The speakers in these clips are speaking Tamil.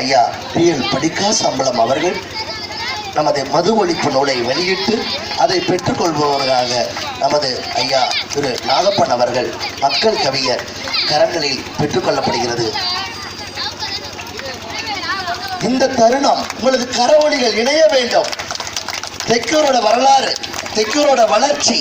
ஐயா PL படிக்காசு அம்பலம் அவர்கள் நமது மது ஒழிப்பு நூலை வெளியிட்டு அதை பெற்றுக்கொள்பவர்களாக நமது ஐயா திரு நாகப்பன் அவர்கள் மக்கள் கவிஞர் கரங்களில் பெற்றுக்கொள்ளப்படுகிறது. இந்த தருணம் உங்களது கரவொலிகள் இணைய வேண்டும். தெக்கூரோட வரலாறு, தெக்கூரோட வளர்ச்சி,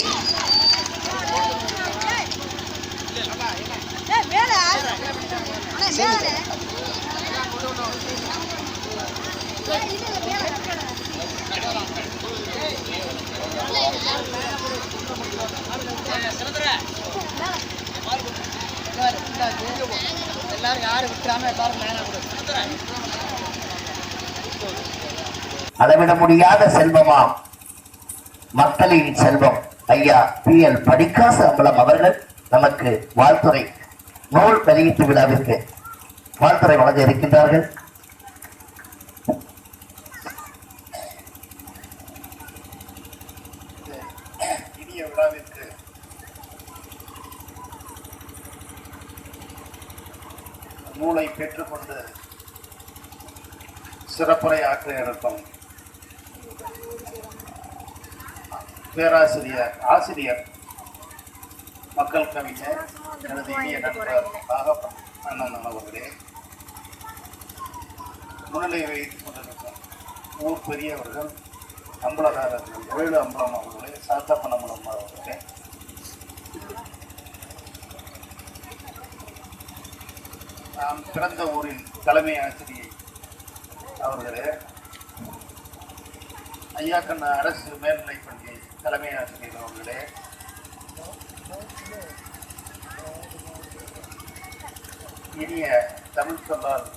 அளவிட முடியாத செல்வமாம் மக்களின் செல்வம் ஐயா PL படிக்காசு அம்பலம் அவர்கள் நமக்கு வாழ்த்துறை நூல் வெளியீட்டு விழாவிற்கு வாழ்த்துறை வழங்க இருக்கின்றார்கள். இனிய விழாவிற்கு நூலை பெற்றுக்கொண்டு சிறப்புரை ஆற்ற இருக்கும் பேராசிரியர் ஆசிரியர் மக்கள் கவிஞர் எனது இனிய நண்பர் நாகப்பன் அண்ணன் அவர்களே, முன்னிலை வைத்துக் கொண்டிருக்கும் ஊர் பெரியவர்கள், அம்பலதாரர்கள், வேலு அம்பலம் அவர்களே, சாத்தப்பன் அம்பலம் அவர்களே, நாம் பிறந்த ஊரின் தலைமை ஆசிரியை அவர்களே, ஐயாக்கண்ண அரசு மேல்நிலைப் பள்ளி தலைமை ஆசிரியர் அவர்களே, இனிய தமிழ் சொல்லால்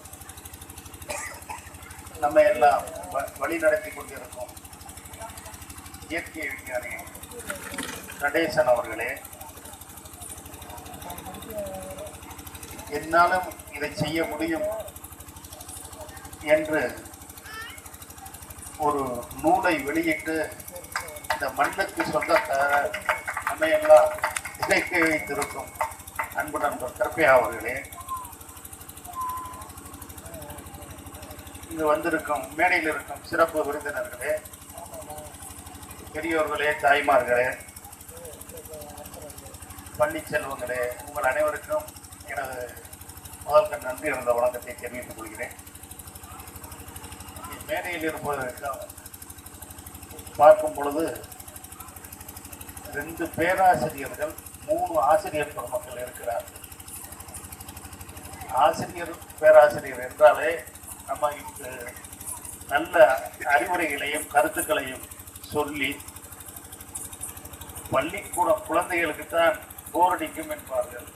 நம்ம எல்லாம் வழி நடத்தி கொண்டிருக்கும் இயற்கை விஞ்ஞானி நடேசன் அவர்களே, என்னாலும் இதை செய்ய முடியும் என்று ஒரு நூலை வெளியிட்டு இந்த மண்ணுக்கு சொந்தக்கார நம்ம எல்லாம் திகைக்க வைத்திருக்கும் அன்பு நண்பர் கருப்பையா அவர்களே, இங்கு வந்திருக்கும் மேடையில் இருக்கும் சிறப்பு விருந்தினர்களே, பெரியோர்களே, தாய்மார்களே, பள்ளி செல்வங்களே, உங்கள் அனைவருக்கும் எனது முதல்கண் நன்றி இருந்த வணக்கத்தை தெரிவித்துக் கொள்கிறேன். மேடையில் இருப்பதற்கு பார்க்கும் பொழுது 2 பேராசிரியர்கள் 3 ஆசிரியர் பெருமக்கள் இருக்கிறார்கள். ஆசிரியர் பேராசிரியர் என்றாலே நம்ம நல்ல அறிவுரைகளையும் கருத்துக்களையும் சொல்லி பள்ளிக்கூட குழந்தைகளுக்குத்தான் போரடிக்கும் என்பார்கள்.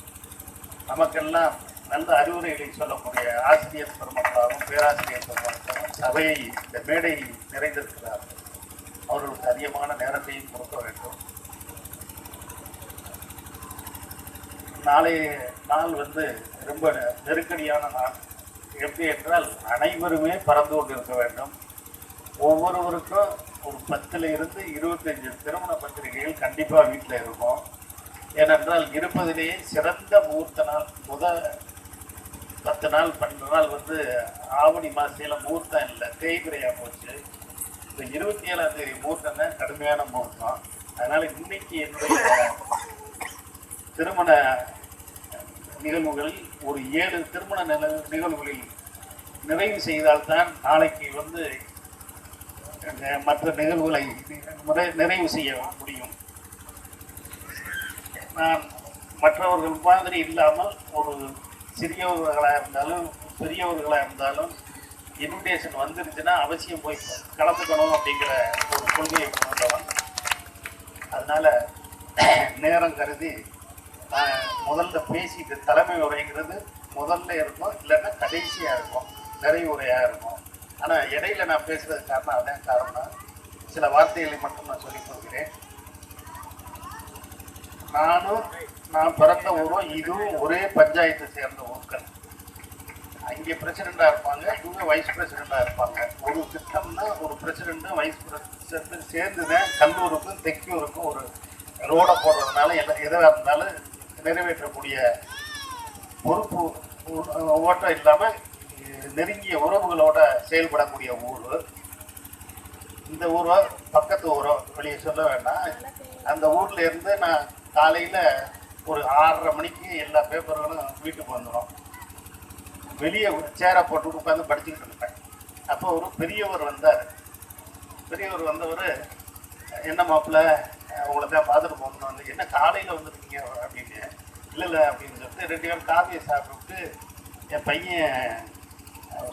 நமக்கெல்லாம் நல்ல அறிவுரைகளை சொல்லக்கூடிய ஆசிரியர் பெருமக்களாகவும் பேராசிரியர் பெருமக்களும் சபையை இந்த மேடை நிறைந்திருக்கிறார்கள். அவர்களுக்கு அதிகமான நேரத்தையும் கொடுக்க வேண்டும். நாளைய நாள் ரொம்ப நெருக்கடியான நாள். எப்படி என்றால் அனைவருமே பறந்து கொண்டிருக்க வேண்டும். ஒவ்வொருவருக்கும் ஒரு 10 இருந்து 25 திருமண பத்திரிகைகள் கண்டிப்பாக வீட்டில் இருக்கும். ஏனென்றால் இருப்பதிலேயே சிறந்த முகூர்த்த நாள் முதல் 10 நாள் 12 நாள் ஆவணி மாசையில் முகூர்த்தம் இல்லை, தேய்பிரையாக போச்சு. இந்த 27ஆம் தேதி முகூர்த்தம் தான் கடுமையான முகூர்த்தம். அதனால் இன்னைக்கு என்னுடைய திருமண நிகழ்வுகளில் ஒரு 7 திருமண நிகழ்வுகளில் நிறைவு செய்தால்தான் நாளைக்கு மற்ற நிகழ்வுகளை நிறைவு செய்ய முடியும். நான் மற்றவர்கள் மாதிரி இல்லாமல் ஒரு சிறியவர்களாக இருந்தாலும் பெரியவர்களாக இருந்தாலும் இன்விடேஷன் வந்துருச்சுன்னா அவசியம் போய் கலந்துக்கணும் அப்படிங்கிற ஒரு கொள்கையை கொண்டவன். அதனால நேரம் கருதி முதல்ல பேசிட்டு தலைமை உரைங்கிறது முதல்ல இருக்கும், இல்லைன்னா கடைசியாக இருக்கும், நிறைவு உரையாக இருக்கும். ஆனால் இடையில நான் பேசுறது காரணம் அதான் காரணம். சில வார்த்தைகளை மட்டும் நான் சொல்லிக் கொள்கிறேன். நான் பிறந்த ஊரும் இதுவும் ஒரே பஞ்சாயத்தை சேர்ந்த ஊர்கள். அங்கே பிரசிடெண்டாக இருப்பாங்க, இவங்க வைஸ் பிரசிடெண்டாக இருப்பாங்க. ஒரு திட்டம்னா ஒரு பிரசிடெண்ட்டும் வைஸ் பிரசிடெண்ட்டும் சேர்ந்து தான் கல்லூருக்கும் தெக்கூருக்கும் ஒரு ரோடை போடுறதுனால எதாக இருந்தாலும் நிறைவேற்றக்கூடிய பொறுப்பு ஓட்டம் இல்லாமல் நெருங்கிய உறவுகளோட செயல்படக்கூடிய ஊர். இந்த ஊரோ பக்கத்து ஊரோ வெளியே சொல்ல வேண்டாம். அந்த ஊர்ல இருந்து நான் காலையில ஒரு 6:30 மணிக்கு எல்லா பேப்பர்களும் வீட்டுக்கு வந்துடும். வெளியே ஒரு சேரை போட்டு உட்காந்து படிச்சுக்கிட்டு இருப்பேன். அப்போ ஒரு பெரியவர் வந்தார். பெரியவர் வந்தவர், என்ன மாப்பிள்ள உங்களை தான் பார்த்துட்டு போகணும், வந்து என்ன காலையில் வந்துருக்கீங்க அப்படின்னு. இல்லை அப்படின்னு சொல்லிட்டு 2 பேரும் காஃபியை சாப்பிட்டு, என் பையன்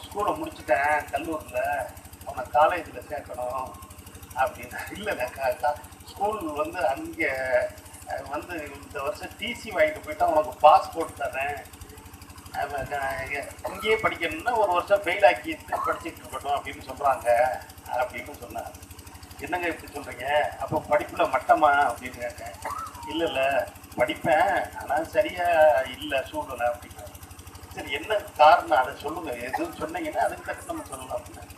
ஸ்கூலை முடிச்சுட்டேன் கல்லூரியில், உன்னை காலேஜில் சேர்க்கணும் அப்படின்னா. இல்லைல்ல, ஸ்கூல் வந்து அங்கே வந்து இந்த வருஷம் டிசி வாங்கிட்டு போயிட்டா உனக்கு பாஸ்போர்ட் தரேன், அங்கேயே படிக்கணும்னா 1 வருஷம் ஃபெயில் ஆக்கி படிச்சுட்டு இருக்கட்டும் அப்படின்னு சொல்கிறாங்க அப்படின்னு சொன்னார். என்னங்க இப்படி சொல்கிறீங்க, அப்போ படிப்பில் மட்டமா அப்படின்னு கேட்டேன். இல்லை படிப்பேன், ஆனால் சரியாக இல்லை சூழ்நிலை அப்படின்னா. சரி என்ன காரணம் அதை சொல்லுங்கள், எதுவும் சொன்னீங்கன்னா அதுக்கு தக்க நம்ம சொல்லலாம் அப்படின்னு.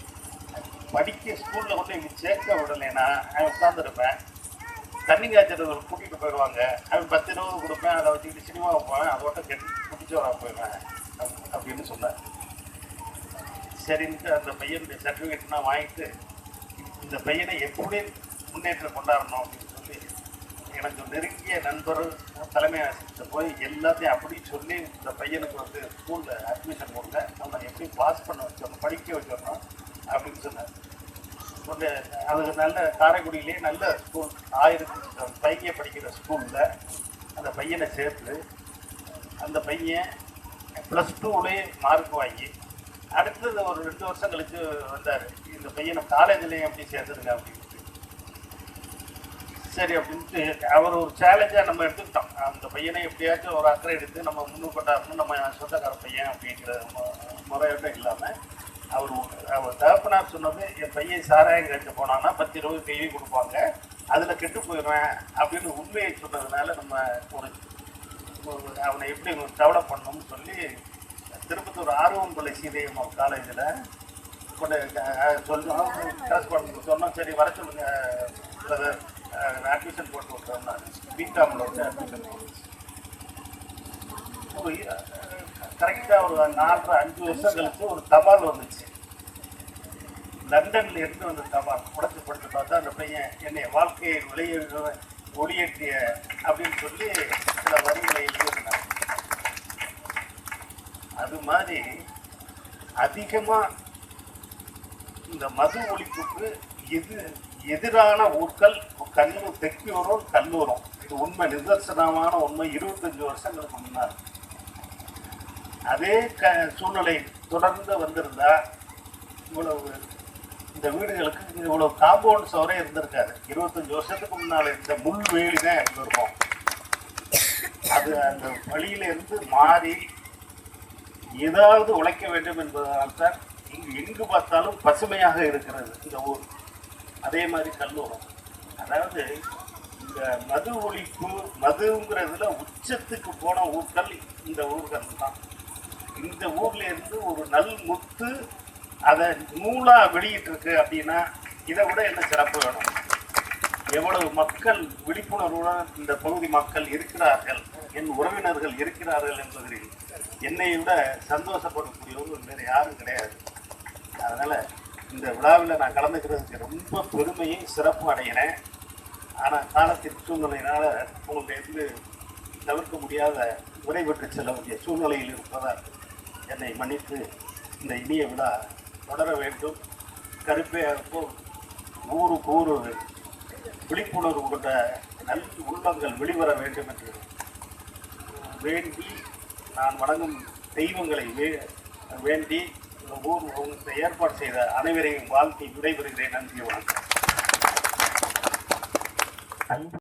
படிக்க ஸ்கூலில் கொண்டு இங்கே சேர்க்க விடலைன்னா அவன் உட்காந்துருப்பேன், தண்ணி காய்ச்சல் கூட்டிகிட்டு போயிடுவாங்க, அவன் 10-20 கொடுப்பேன், அதை வச்சுக்கிட்டு சினிமாவை போவேன், அதோட குடிச்சு வர போயிடுவேன் அப்படின்னு சொன்னேன். சரின்ட்டு அந்த பையனுடைய சர்டிஃபிகேட்லாம் வாங்கிட்டு இந்த பையனை எப்படி முன்னேற்றம் கொண்டாடணும் அப்படின்னு சொல்லி எனக்கு நெருங்கிய நண்பர் தலைமை ஆசிரியர்கிட்ட போய் எல்லாத்தையும் அப்படி சொல்லி இந்த பையனுக்கு வந்து ஸ்கூலில் அட்மிஷன் கொடுங்க, நம்ம எப்படி பாஸ் பண்ண வச்சிடணும், படிக்க வச்சிடணும் அப்படின்னு சொன்னார். அதுக்கு நல்ல காரைக்குடியிலேயே நல்ல ஸ்கூல் 1000 பையன் படிக்கிற ஸ்கூலில் அந்த பையனை சேர்த்து அந்த பையன் +2லேயே மார்க் வாங்கி அடுத்தது ஒரு 2 வருஷம் கழித்து வந்தார். இந்த பையனை காலேஜ்லேயும் எப்படி சேர்த்துருங்க அப்படின்ட்டு. சரி அப்படின்ட்டு அவர் ஒரு சேலஞ்சாக நம்ம எடுத்துக்கிட்டோம். அந்த பையனை எப்படியாச்சும் ஒரு அக்கறை எடுத்து நம்ம முன்னுக்கு கொண்டாடணும், நம்ம சொந்தக்கார பையன் அப்படிங்கிற முறையோட இல்லாமல் அவர் தகப்பனார் சொன்னது, என் பையன் சாராயம் கழிச்சு போனான்னா 10-20 கைவி கொடுப்பாங்க, அதில் கெட்டு போயிடுவேன் அப்படின்னு உண்மையை சொன்னதுனால நம்ம அவனை எப்படி டெவலப் பண்ணணும்னு சொல்லி திருப்பத்தூர் ஆர்வம்பள்ளி சீதையம் காலேஜில் கொண்டு சொன்னோம். கரஸ்பாண்ட் சொன்னோம், சரி வர சொல்லுங்க பிரதர், அட்மிஷன் போட்டு விட்டோம்னா பிகாமில் வந்து அட்மிஷன் போட்டு ஒரு கரெக்டாக ஒரு 4-5 வருஷம் கழிச்சு ஒரு தபால் வந்துச்சு. லண்டன்ல இருந்து வந்த தபால் உடச்சு படுத்து பார்த்தா அந்த பையன் என்னை வாழ்க்கையை ஒளியேற்றிய அப்படின்னு சொல்லி சில வரிகளை எழுதினார். அது மாதிரி அதிகமாக இந்த மது ஒழிப்புக்கு எதிரான ஊர்கள் தெற்கியூரும் கல்லூரும். இது உண்மை, நிதர்சனமான உண்மை. 25 வருஷங்களுக்கு முன்னால் அதே சூழ்நிலை தொடர்ந்து வந்திருந்தா இவ்வளவு இந்த வீடுகளுக்கு இவ்வளவு காம்பவுண்ட் சவரே இருந்திருக்காது. 25 வருஷத்துக்கு முன்னால் இந்த முள்வேலி தான் இருந்திருக்கும். அது அந்த வழியிலிருந்து மாறி ஏதாவது உழைக்க வேண்டும் என்பதால் தான் எங்கு பார்த்தாலும் பசுமையாக இருக்கிறது இந்த ஊர். அதே மாதிரி கல்லூரம். அதாவது இந்த மது ஒழிப்பு, மதுங்கிறதுல உச்சத்துக்கு போன ஊர்கள் இந்த ஊர்கள் தான். இந்த ஊர்ல இருந்து ஒரு நல் முத்து அதை நூலா வெளியிட்டு இருக்கு அப்படின்னா இதை விட என்ன சிறப்பு வேணும்? எவ்வளவு மக்கள் விழிப்புணர்வுடன் இந்த பகுதி மக்கள் இருக்கிறார்கள், என் உறவினர்கள் இருக்கிறார்கள் என்பதில் என்னை விட சந்தோஷப்படக்கூடியவர்கள் வேறு யாரும் கிடையாது. அதனால இந்த விழாவில் நான் கலந்துக்கிறதுக்கு ரொம்ப பெருமையும் சிறப்பு அடைகிறேன். ஆனால் காலத்தின் சூழ்நிலையினால உங்களுக்கு இருந்து தவிர்க்க முடியாத விடைபெற்று செல்ல வேண்டிய சூழ்நிலையில் இருப்பதால் என்னை மன்னித்து இந்த இனிய விழா தொடர வேண்டும். கருப்பையாருக்கும் ஊருக்கு ஊர் விழிப்புணர்வு கொண்ட நல் உள்ளங்கள் வெளிவர வேண்டும் என்று வேண்டி நான் வணங்கும் தெய்வங்களை வேண்டி ஊர் ஏற்பாடு செய்த அனைவரையும் வாழ்த்தி விடைபெறுகிறேன். நன்றி, வணக்கம்.